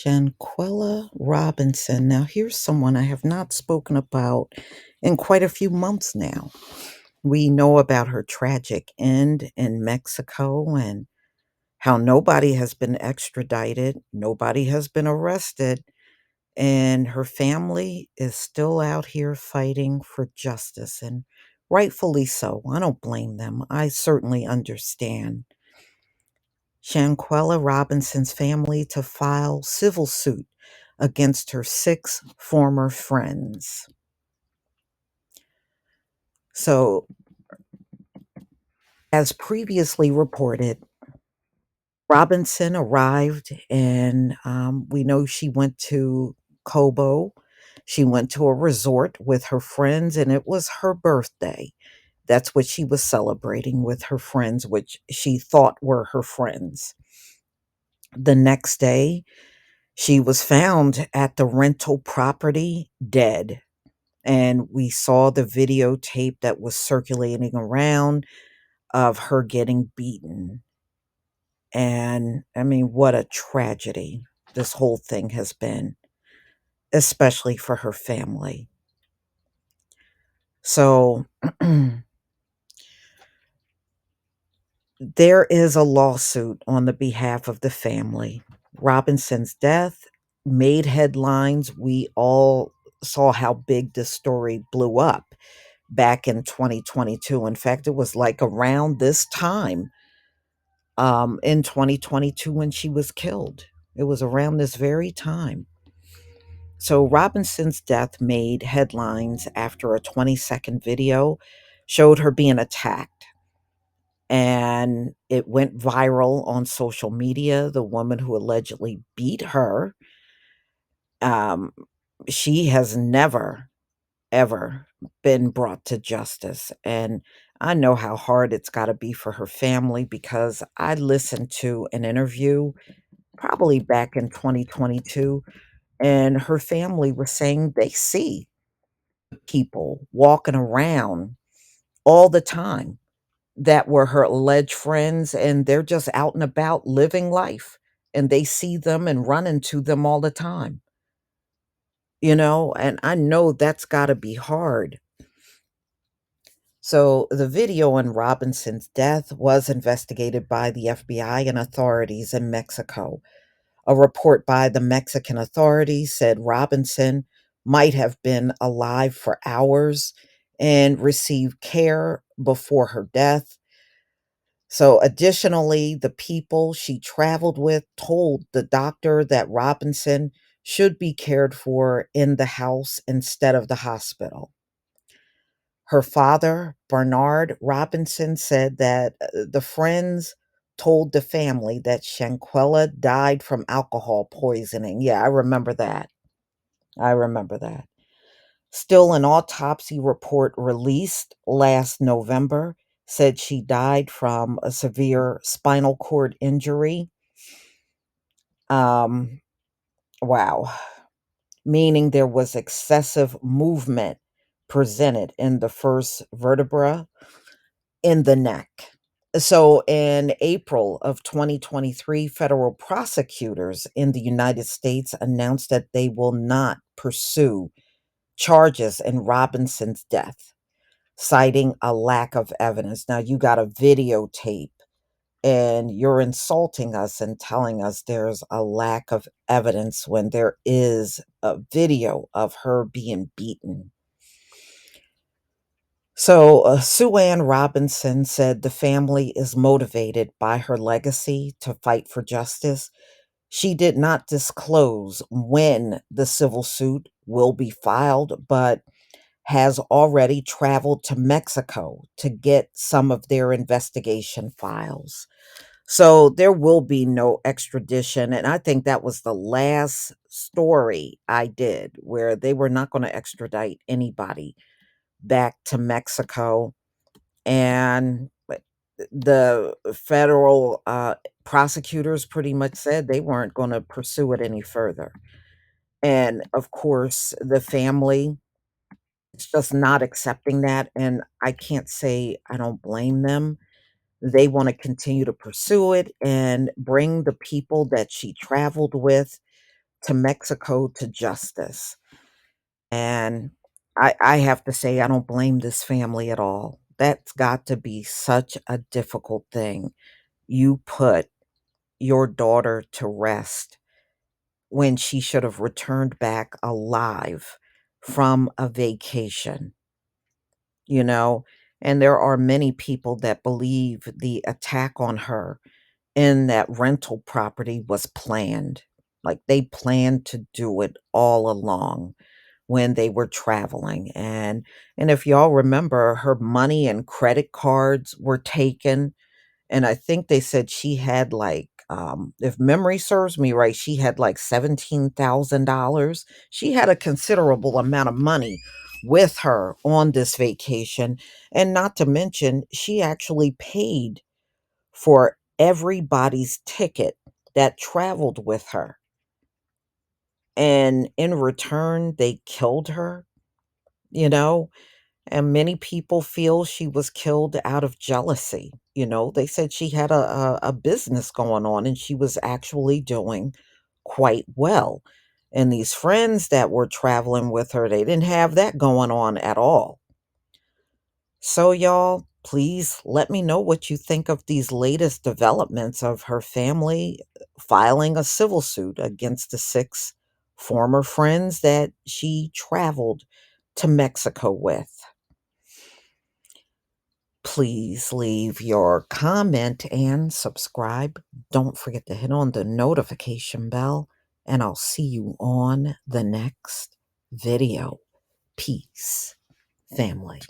Shanquella Robinson. Now, here's someone I have not spoken about in quite a few months now. We know about her tragic end in Mexico and how nobody has been extradited, nobody has been arrested, and her family is still out here fighting for justice, and rightfully so. I don't blame them. I certainly understand. Shanquella Robinson's family to file civil suit against her six former friends. So, as previously reported, Robinson arrived and we know she went to Cobo. She went to a resort with her friends, and it was her birthday. That's what she was celebrating with her friends, which she thought were her friends. The next day, she was found at the rental property dead. And we saw the videotape that was circulating around of her getting beaten. And I mean, what a tragedy this whole thing has been, especially for her family. So there is a lawsuit on the behalf of the family. Robinson's death made headlines. We all saw how big this story blew up back in 2022. In fact, it was like around this time in 2022 when she was killed. It was around this very time. So Robinson's death made headlines after a 20-second video showed her being attacked. And it went viral on social media. The woman who allegedly beat her, um, she has never, ever been brought to justice. And I know how hard it's got to be for her family because I listened to an interview probably back in 2022, and her family was saying they see people walking around all the time that were her alleged friends, and they're just out and about living life, and they see them and run into them all the time, and I know that's got to be hard. So the video on Robinson's death was investigated by the FBI and authorities in Mexico. A report by the Mexican authorities said Robinson might have been alive for hours and received care before her death. So, additionally, the people she traveled with told the doctor that Robinson should be cared for in the house instead of the hospital. Her father, Bernard Robinson, said that the friends told the family that Shanquella died from alcohol poisoning. Yeah, I remember that. I remember that. Still, an autopsy report released last November said she died from a severe spinal cord injury. Um, wow. Meaning there was excessive movement presented in the first vertebra in the neck. So, in April of 2023, federal prosecutors in the United States announced that they will not pursue charges in Robinson's death, citing a lack of evidence. Now, you got a videotape and you're insulting us and telling us there's a lack of evidence when there is a video of her being beaten. So, Sue Ann Robinson said the family is motivated by her legacy to fight for justice. She did not disclose when the civil suit will be filed, but has already traveled to Mexico to get some of their investigation files. So there will be no extradition. And I think that was the last story I did where they were not going to extradite anybody back to Mexico. And the federal prosecutors pretty much said they weren't going to pursue it any further. And of course, the family is just not accepting that. And I can't say I don't blame them. They want to continue to pursue it and bring the people that she traveled with to Mexico to justice. And I have to say, I don't blame this family at all. That's got to be such a difficult thing. You put your daughter to rest when she should have returned back alive from a vacation, you know? And there are many people that believe the attack on her in that rental property was planned. Like they planned to do it all along when they were traveling. And if y'all remember, her money and credit cards were taken, and I think they said she had like, if memory serves me right, she had like $17,000. She had a considerable amount of money with her on this vacation. And not to mention, she actually paid for everybody's ticket that traveled with her. And in return, they killed her, you know? And many people feel she was killed out of jealousy. They said she had a business going on and she was actually doing quite well. And these friends that were traveling with her, they didn't have that going on at all. So, y'all, please let me know what you think of these latest developments of her family filing a civil suit against the six former friends that she traveled to Mexico with. Please leave your comment and subscribe. Don't forget to hit on the notification bell, and I'll see you on the next video. Peace, family.